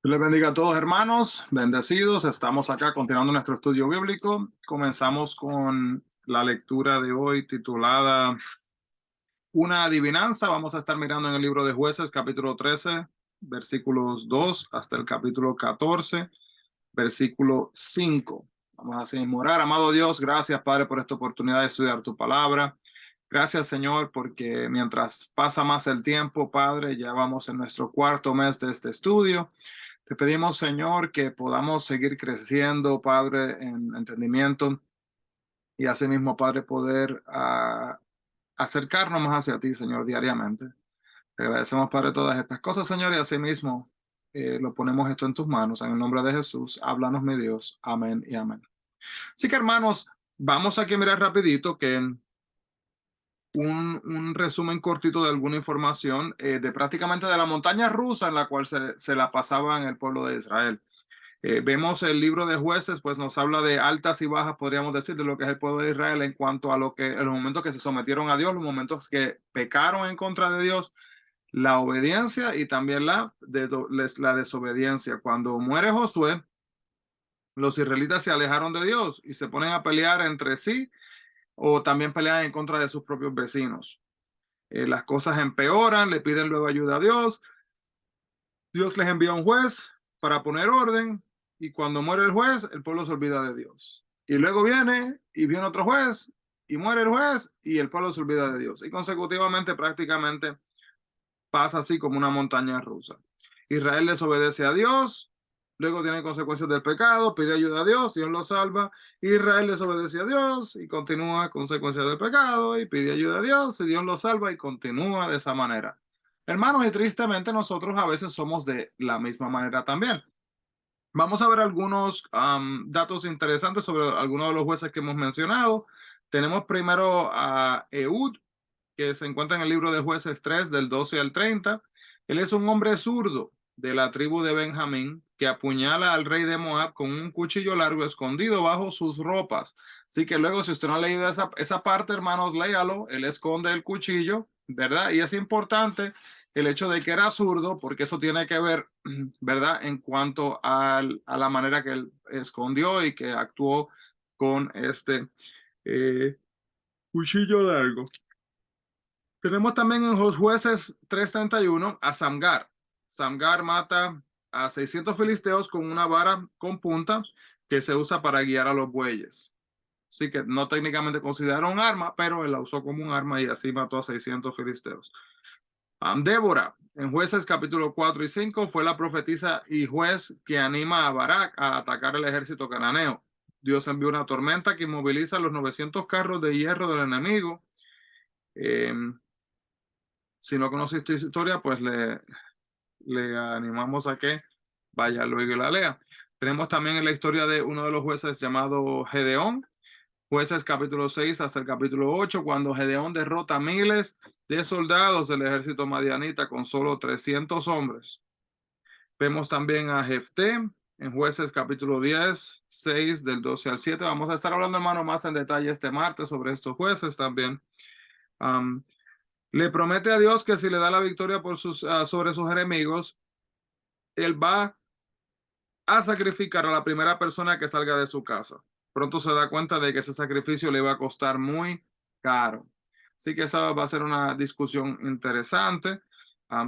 Dios les bendiga a todos, hermanos, bendecidos. Estamos acá continuando nuestro estudio bíblico. Comenzamos con la lectura de hoy titulada Una adivinanza. Vamos a estar mirando en el libro de Jueces, capítulo 13, versículos 2 hasta el capítulo 14, versículo 5. Vamos a seguir orar. Amado Dios, gracias, Padre, por esta oportunidad de estudiar tu palabra. Gracias, Señor, porque mientras pasa más el tiempo, Padre, ya vamos en nuestro cuarto mes de este estudio. Te pedimos, Señor, que podamos seguir creciendo, Padre, en entendimiento y asimismo, Padre, poder acercarnos más hacia ti, Señor, diariamente. Te agradecemos, Padre, todas estas cosas, Señor, y asimismo lo ponemos esto en tus manos. En el nombre de Jesús, háblanos, mi Dios. Amén y amén. Así que, hermanos, vamos aquí a mirar rapidito que un resumen cortito de alguna información de prácticamente de la montaña rusa en la cual se la pasaba en el pueblo de Israel. Vemos el libro de Jueces, pues nos habla de altas y bajas, podríamos decir, de lo que es el pueblo de Israel en cuanto a lo que, en los momentos que se sometieron a Dios, los momentos que pecaron en contra de Dios, la obediencia y también la desobediencia. Cuando muere Josué, los israelitas se alejaron de Dios y se ponen a pelear entre sí o también pelean en contra de sus propios vecinos. Las cosas empeoran, le piden luego ayuda a Dios. Dios les envía un juez para poner orden y cuando muere el juez, el pueblo se olvida de Dios. Y luego viene otro juez y muere el juez y el pueblo se olvida de Dios. Y consecutivamente prácticamente pasa así como una montaña rusa. Israel desobedece a Dios, luego tiene consecuencias del pecado, pide ayuda a Dios, Dios lo salva. Israel desobedece a Dios y continúa consecuencias del pecado y pide ayuda a Dios y Dios lo salva y continúa de esa manera. Hermanos, y tristemente nosotros a veces somos de la misma manera también. Vamos a ver algunos datos interesantes sobre algunos de los jueces que hemos mencionado. Tenemos primero a Ehud, que se encuentra en el libro de Jueces 3, del 12 al 30. Él es un hombre zurdo de la tribu de Benjamín que apuñala al rey de Moab con un cuchillo largo escondido bajo sus ropas. Así que luego, si usted no ha leído esa parte, hermanos, léalo. Él esconde el cuchillo, ¿verdad? Y es importante el hecho de que era zurdo, porque eso tiene que ver, ¿verdad? En cuanto a la manera que él escondió y que actuó con este eh, cuchillo largo. Tenemos también en los Jueces 3:31 a Samgar. Samgar mata a 600 filisteos con una vara con punta que se usa para guiar a los bueyes. Así que no técnicamente considera un arma, pero él la usó como un arma y así mató a 600 filisteos. Débora, en Jueces capítulo 4 y 5, fue la profetisa y juez que anima a Barak a atacar el ejército cananeo. Dios envió una tormenta que inmoviliza los 900 carros de hierro del enemigo. Eh, si no conoce esta historia, pues le animamos a que vaya luego y la lea. Tenemos también en la historia de uno de los jueces llamado Gedeón, Jueces capítulo 6 hasta el capítulo 8, cuando Gedeón derrota miles de soldados del ejército madianita con solo 300 hombres. Vemos también a Jefté en Jueces capítulo 10, 6 del 12 al 7. Vamos a estar hablando, hermano, más en detalle este martes sobre estos jueces también. Le promete a Dios que si le da la victoria sobre sus enemigos, él va a sacrificar a la primera persona que salga de su casa. Pronto se da cuenta de que ese sacrificio le va a costar muy caro. Así que esa va a ser una discusión interesante.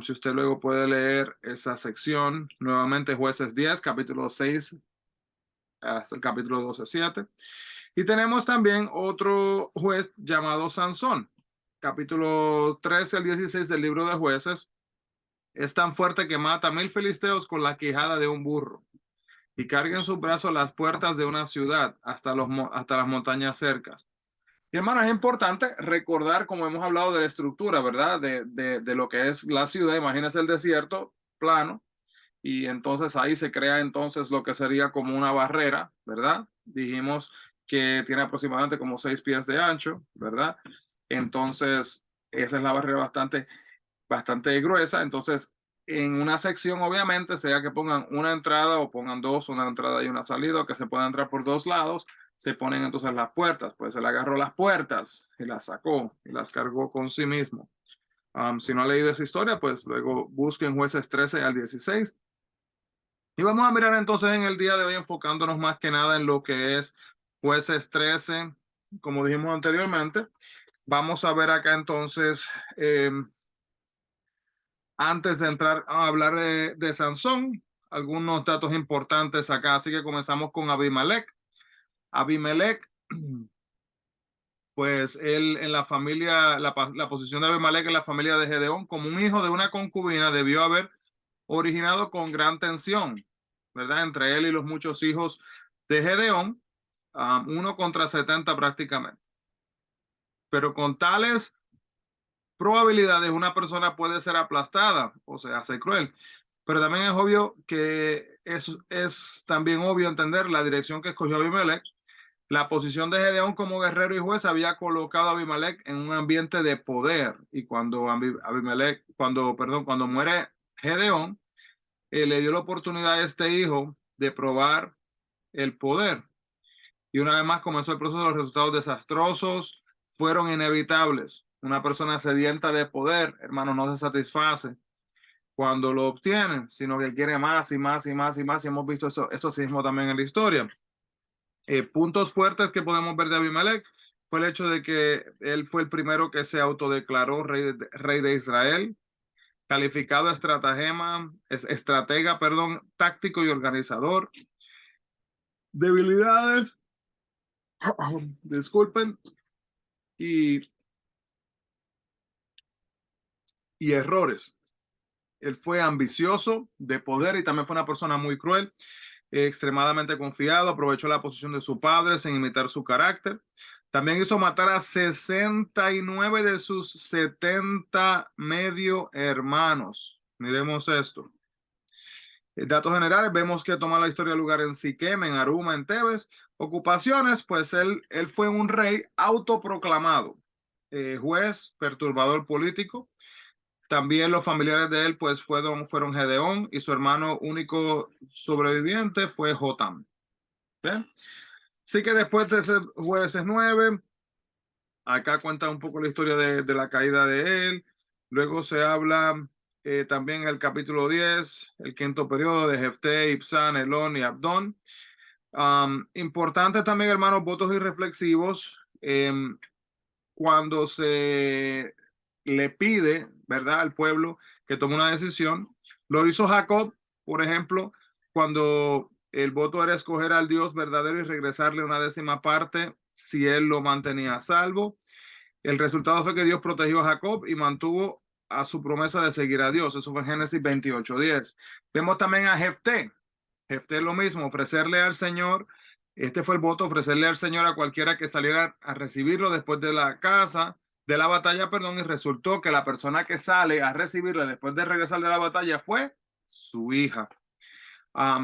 Si usted luego puede leer esa sección, nuevamente Jueces 10, capítulo 6 hasta el capítulo 12, 7. Y tenemos también otro juez llamado Sansón, capítulo 13 al 16 del libro de Jueces. Es tan fuerte que mata a 1000 filisteos con la quijada de un burro y carga en sus brazos las puertas de una ciudad hasta las montañas cercas. Y hermano, es importante recordar, como hemos hablado de la estructura, ¿verdad? De lo que es la ciudad. Imagínense el desierto plano y entonces ahí se crea entonces lo que sería como una barrera, ¿verdad? Dijimos que tiene aproximadamente como 6 pies de ancho, ¿verdad? Entonces, esa es la barrera bastante gruesa. Entonces, en una sección, obviamente, sea que pongan una entrada o pongan dos, una entrada y una salida, o que se pueda entrar por dos lados, se ponen entonces las puertas. Pues él agarró las puertas y las sacó y las cargó con sí mismo. Si no ha leído esa historia, pues luego busquen Jueces 13 al 16 Y vamos a mirar entonces en el día de hoy enfocándonos más que nada en lo que es Jueces 13, como dijimos anteriormente. Vamos a ver acá entonces, antes de entrar a hablar de Sansón, algunos datos importantes acá. Así que comenzamos con Abimelech. Abimelech, pues él en la familia, la posición de Abimelech en la familia de Gedeón, como un hijo de una concubina, debió haber originado con gran tensión, ¿verdad? Entre él y los muchos hijos de Gedeón, uno contra 70 prácticamente. Pero con tales probabilidades, una persona puede ser aplastada, o sea, ser cruel. Pero también es obvio que es también obvio entender la dirección que escogió Abimelech. La posición de Gedeón como guerrero y juez había colocado a Abimelech en un ambiente de poder. Y cuando Abimelech, cuando muere Gedeón, le dio la oportunidad a este hijo de probar el poder. Y una vez más comenzó el proceso, los resultados desastrosos fueron inevitables. Una persona sedienta de poder, hermano, no se satisface cuando lo obtiene, sino que quiere más y más y más y más. Y hemos visto esto mismo también en la historia. Puntos fuertes que podemos ver de Abimelech fue el hecho de que él fue el primero que se autodeclaró rey de Israel, calificado estratega, perdón, táctico y organizador. Debilidades, disculpen, y, y errores. Él fue ambicioso de poder y también fue una persona muy cruel, extremadamente confiado, aprovechó la posición de su padre sin imitar su carácter. También hizo matar a 69 de sus 70 medio hermanos. Miremos esto. Datos generales, vemos que toma la historia lugar en Siquem, en Aruma, en Tebes. Ocupaciones, pues él fue un rey autoproclamado, juez, perturbador político. También los familiares de él, pues fueron Gedeón y su hermano único sobreviviente fue Jotam. ¿Bien? Así que después de ser jueces 9, acá cuenta un poco la historia de la caída de él. Luego se habla también en el capítulo 10, el quinto periodo de Jefté, Ibsán, Elón y Abdón. Importante también, hermanos, votos irreflexivos. Cuando se le pide, ¿verdad?, al pueblo que tome una decisión. Lo hizo Jacob, por ejemplo, cuando el voto era escoger al Dios verdadero y regresarle una décima parte si él lo mantenía a salvo. El resultado fue que Dios protegió a Jacob y mantuvo a su promesa de seguir a Dios. Eso fue en Génesis 28:10. Vemos también a Jefté. Jefté lo mismo, ofrecerle al Señor. Este fue el voto, ofrecerle al Señor a cualquiera que saliera a recibirlo después de la batalla, perdón, y resultó que la persona que sale a recibirle después de regresar de la batalla fue su hija.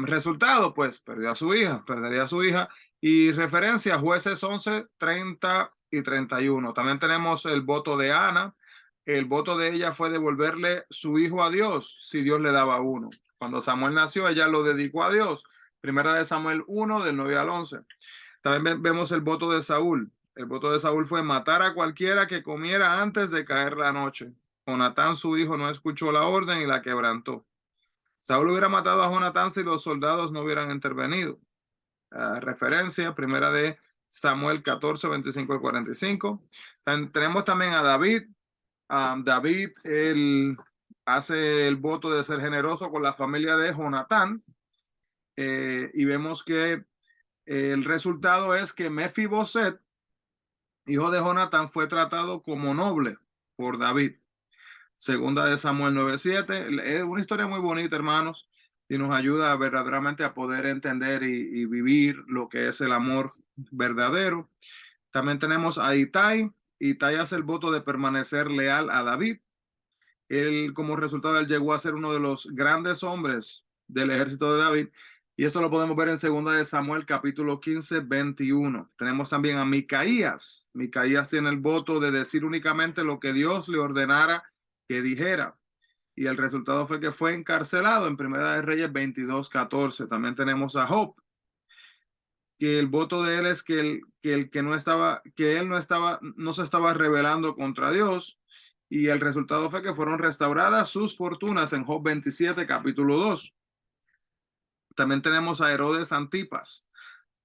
Resultado, pues, perdería a su hija. Y referencia, Jueces 11, 30 y 31. También tenemos el voto de Ana. El voto de ella fue devolverle su hijo a Dios, si Dios le daba uno. Cuando Samuel nació, ella lo dedicó a Dios. Primera de Samuel 1, del 9 al 11. También vemos el voto de Saúl. El voto de Saúl fue matar a cualquiera que comiera antes de caer la noche. Jonatán, su hijo, no escuchó la orden y la quebrantó. Saúl hubiera matado a Jonatán si los soldados no hubieran intervenido. Referencia, primera de Samuel 14, 25 y 45. Tenemos también a David. David, él hace el voto de ser generoso con la familia de Jonatán. Y vemos que el resultado es que Mefiboset, hijo de Jonatán, fue tratado como noble por David. Segunda de Samuel 9:7. Es una historia muy bonita, hermanos, y nos ayuda verdaderamente a poder entender y vivir lo que es el amor verdadero. También tenemos a Itai. Itai hace el voto de permanecer leal a David. Él, como resultado, él llegó a ser uno de los grandes hombres del ejército de David. Y eso lo podemos ver en segunda de Samuel, capítulo 15, 21. Tenemos también a Micaías. Micaías tiene el voto de decir únicamente lo que Dios le ordenara que dijera. Y el resultado fue que fue encarcelado en Primera de Reyes 22:14. También tenemos a Job, que el voto de él es que él no se estaba rebelando contra Dios. Y el resultado fue que fueron restauradas sus fortunas en Job 27, capítulo 2. También tenemos a Herodes Antipas.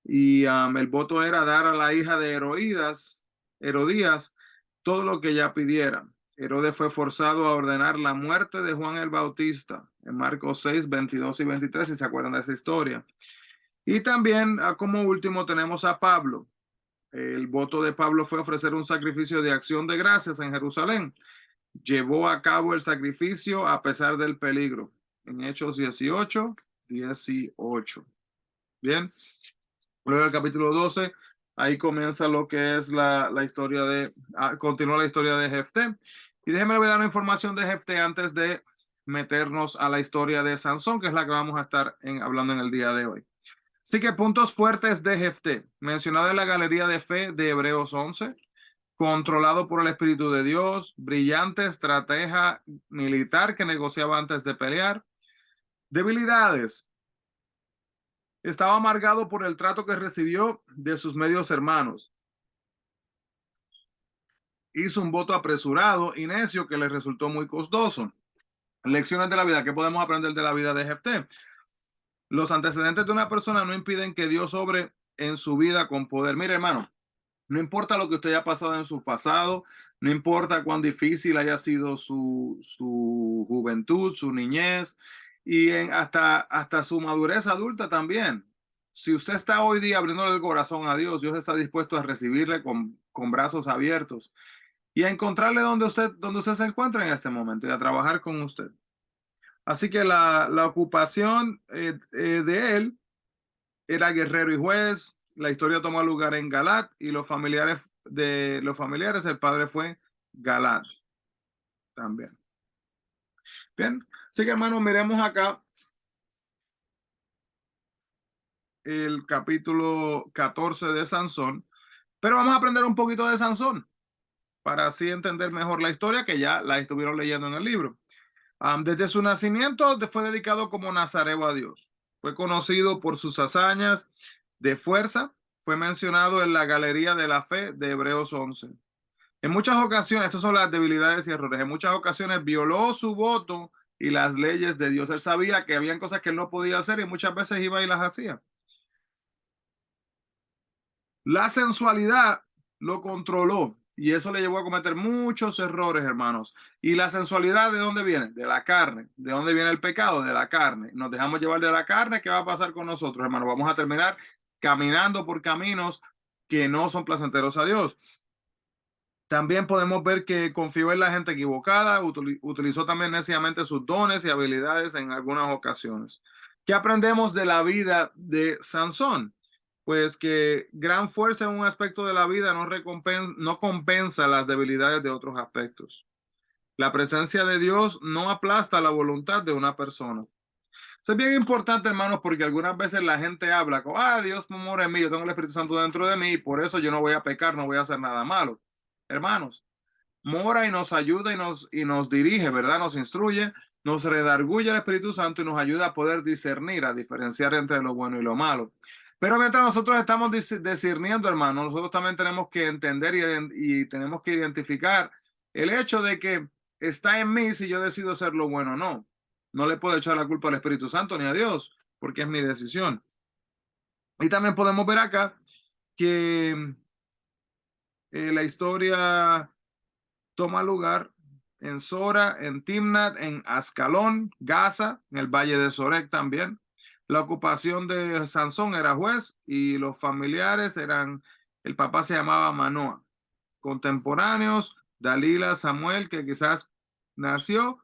Y el voto era dar a la hija de Herodías, todo lo que ella pidiera. Herodes fue forzado a ordenar la muerte de Juan el Bautista en Marcos 6, 22 y 23, si se acuerdan de esa historia. Y también, como último, tenemos a Pablo. El voto de Pablo fue ofrecer un sacrificio de acción de gracias en Jerusalén. Llevó a cabo el sacrificio a pesar del peligro. En Hechos 18, 18. Bien. Luego el capítulo 12, ahí comienza lo que es la historia continúa la historia de Jefté. Y déjenme le voy a dar una información de Jefté antes de meternos a la historia de Sansón, que es la que vamos a estar hablando en el día de hoy. Así que puntos fuertes de Jefté, mencionado en la galería de fe de Hebreos 11, controlado por el Espíritu de Dios, brillante estratega militar que negociaba antes de pelear. Debilidades. Estaba amargado por el trato que recibió de sus medios hermanos. Hizo un voto apresurado y necio que le resultó muy costoso. Lecciones de la vida. ¿Qué podemos aprender de la vida de Jefté? Los antecedentes de una persona no impiden que Dios obre en su vida con poder. Mire, hermano, no importa lo que usted haya pasado en su pasado, no importa cuán difícil haya sido su juventud, su niñez y hasta su madurez adulta también. Si usted está hoy día abriéndole el corazón a Dios, Dios está dispuesto a recibirle con brazos abiertos y a encontrarle donde usted se encuentra en este momento y a trabajar con usted. Así que la ocupación de él era guerrero y juez. La historia tomó lugar en Galat y los familiares, el padre fue Galat también. Bien, así que hermanos, miremos acá el capítulo 14 de Sansón, pero vamos a aprender un poquito de Sansón para así entender mejor la historia que ya la estuvieron leyendo en el libro. Desde su nacimiento fue dedicado como nazareo a Dios. Fue conocido por sus hazañas de fuerza. Fue mencionado en la galería de la fe de Hebreos 11. En muchas ocasiones, estas son las debilidades y errores, en muchas ocasiones violó su voto y las leyes de Dios. Él sabía que habían cosas que él no podía hacer y muchas veces iba y las hacía. La sensualidad lo controló y eso le llevó a cometer muchos errores, hermanos. ¿Y la sensualidad de dónde viene? De la carne. ¿De dónde viene el pecado? De la carne. Nos dejamos llevar de la carne. ¿Qué va a pasar con nosotros, hermanos? Vamos a terminar caminando por caminos que no son placenteros a Dios. También podemos ver que confió en la gente equivocada, utilizó también neciamente sus dones y habilidades en algunas ocasiones. ¿Qué aprendemos de la vida de Sansón? Pues que gran fuerza en un aspecto de la vida no compensa las debilidades de otros aspectos. La presencia de Dios no aplasta la voluntad de una persona. Eso es bien importante, hermanos, porque algunas veces la gente habla como, Dios mora en mí, yo tengo el Espíritu Santo dentro de mí, y por eso yo no voy a pecar, no voy a hacer nada malo. Hermanos, mora y nos ayuda y nos dirige, ¿verdad? Nos instruye, nos redarguye el Espíritu Santo y nos ayuda a poder discernir, a diferenciar entre lo bueno y lo malo. Pero mientras nosotros estamos discerniendo, hermano, nosotros también tenemos que entender y tenemos que identificar el hecho de que está en mí si yo decido hacer lo bueno o no. No le puedo echar la culpa al Espíritu Santo ni a Dios, porque es mi decisión. Y también podemos ver acá que la historia toma lugar en Sora, en Timnat, en Ascalón, Gaza, en el valle de Sorek también. La ocupación de Sansón era juez y los familiares el papá se llamaba Manoa. Contemporáneos, Dalila, Samuel, que quizás nació.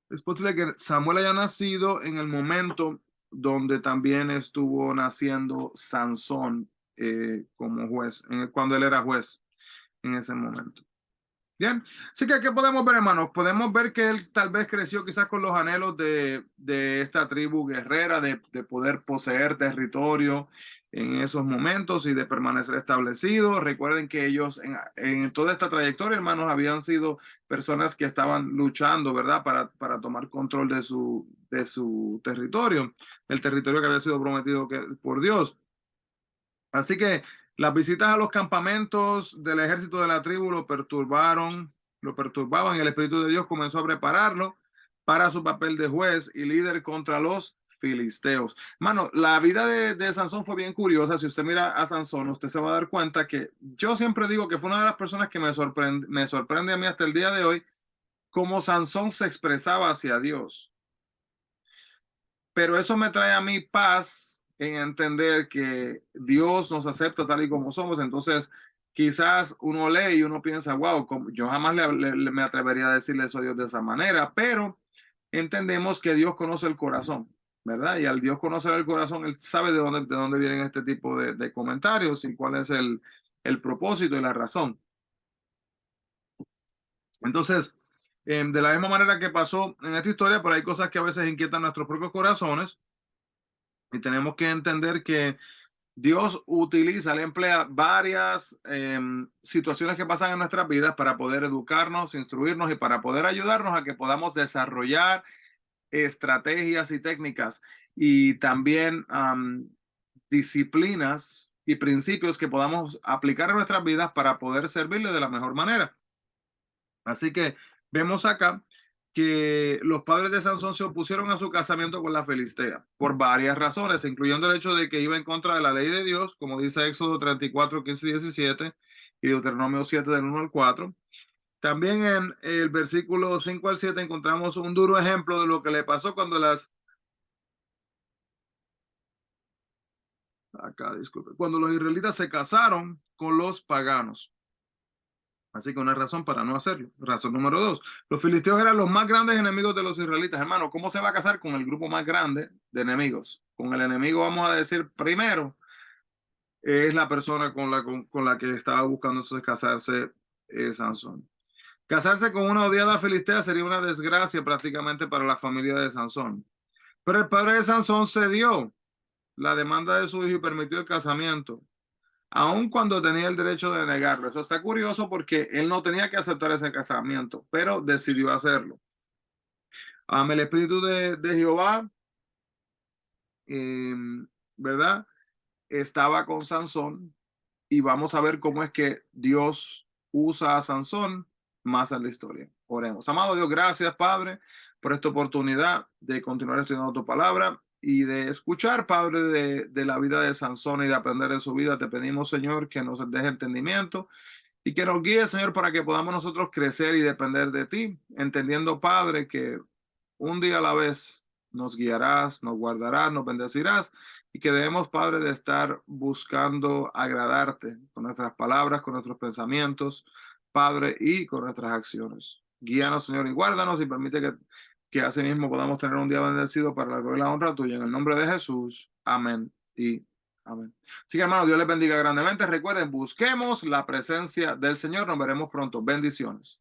Es posible que Samuel haya nacido en el momento donde también estuvo naciendo Sansón como juez, cuando él era juez en ese momento. Bien, así que ¿qué podemos ver, hermanos? Podemos ver que él tal vez creció quizás con los anhelos de esta tribu guerrera, de poder poseer territorio en esos momentos y de permanecer establecido. Recuerden que ellos en toda esta trayectoria, hermanos, habían sido personas que estaban luchando, ¿verdad? Para tomar control de su territorio, el territorio que había sido prometido por Dios. Así que las visitas a los campamentos del ejército de la tribu lo perturbaban y el Espíritu de Dios comenzó a prepararlo para su papel de juez y líder contra los filisteos. Mano, la vida de Sansón fue bien curiosa. Si usted mira a Sansón, usted se va a dar cuenta que yo siempre digo que fue una de las personas que me sorprende a mí hasta el día de hoy, cómo Sansón se expresaba hacia Dios. Pero eso me trae a mí paz en entender que Dios nos acepta tal y como somos. Entonces, quizás uno lee y uno piensa, wow, yo jamás me atrevería a decirle eso a Dios de esa manera, pero entendemos que Dios conoce el corazón, ¿verdad? Y al Dios conocer el corazón, Él sabe de dónde vienen este tipo de comentarios y cuál es el propósito y la razón. Entonces, de la misma manera que pasó en esta historia, pero hay cosas que a veces inquietan nuestros propios corazones y tenemos que entender que Dios utiliza, Él emplea varias situaciones que pasan en nuestras vidas para poder educarnos, instruirnos y para poder ayudarnos a que podamos desarrollar estrategias y técnicas y también disciplinas y principios que podamos aplicar en nuestras vidas para poder servirle de la mejor manera. Así que vemos acá que los padres de Sansón se opusieron a su casamiento con la Filistea por varias razones, incluyendo el hecho de que iba en contra de la ley de Dios, como dice Éxodo 34, 15 y 17 y Deuteronomio 7 del 1 al 4. También en el versículo 5 al 7 encontramos un duro ejemplo de lo que le pasó cuando cuando los israelitas se casaron con los paganos. Así que una razón para no hacerlo. Razón número 2. Los filisteos eran los más grandes enemigos de los israelitas. Hermano, ¿cómo se va a casar con el grupo más grande de enemigos? Con el enemigo, vamos a decir, primero, es la persona con la que estaba buscando entonces casarse Sansón. Casarse con una odiada filistea sería una desgracia prácticamente para la familia de Sansón. Pero el padre de Sansón cedió la demanda de su hijo y permitió el casamiento, aun cuando tenía el derecho de negarlo. Eso está curioso porque él no tenía que aceptar ese casamiento, pero decidió hacerlo. El espíritu de Jehová, eh, ¿verdad? Estaba con Sansón y vamos a ver cómo es que Dios usa a Sansón más en la historia. Oremos. Amado Dios, gracias, Padre, por esta oportunidad de continuar estudiando tu palabra y de escuchar, Padre, de la vida de Sansón y de aprender de su vida. Te pedimos, Señor, que nos deje entendimiento y que nos guíe, Señor, para que podamos nosotros crecer y depender de ti, entendiendo, Padre, que un día a la vez nos guiarás, nos guardarás, nos bendecirás y que debemos, Padre, de estar buscando agradarte con nuestras palabras, con nuestros pensamientos, Padre, y con nuestras acciones. Guíanos, Señor, y guárdanos y permite que así mismo podamos tener un día bendecido para la gloria y la honra tuya. En el nombre de Jesús. Amén y amén. Así que, hermanos, Dios les bendiga grandemente. Recuerden, busquemos la presencia del Señor. Nos veremos pronto. Bendiciones.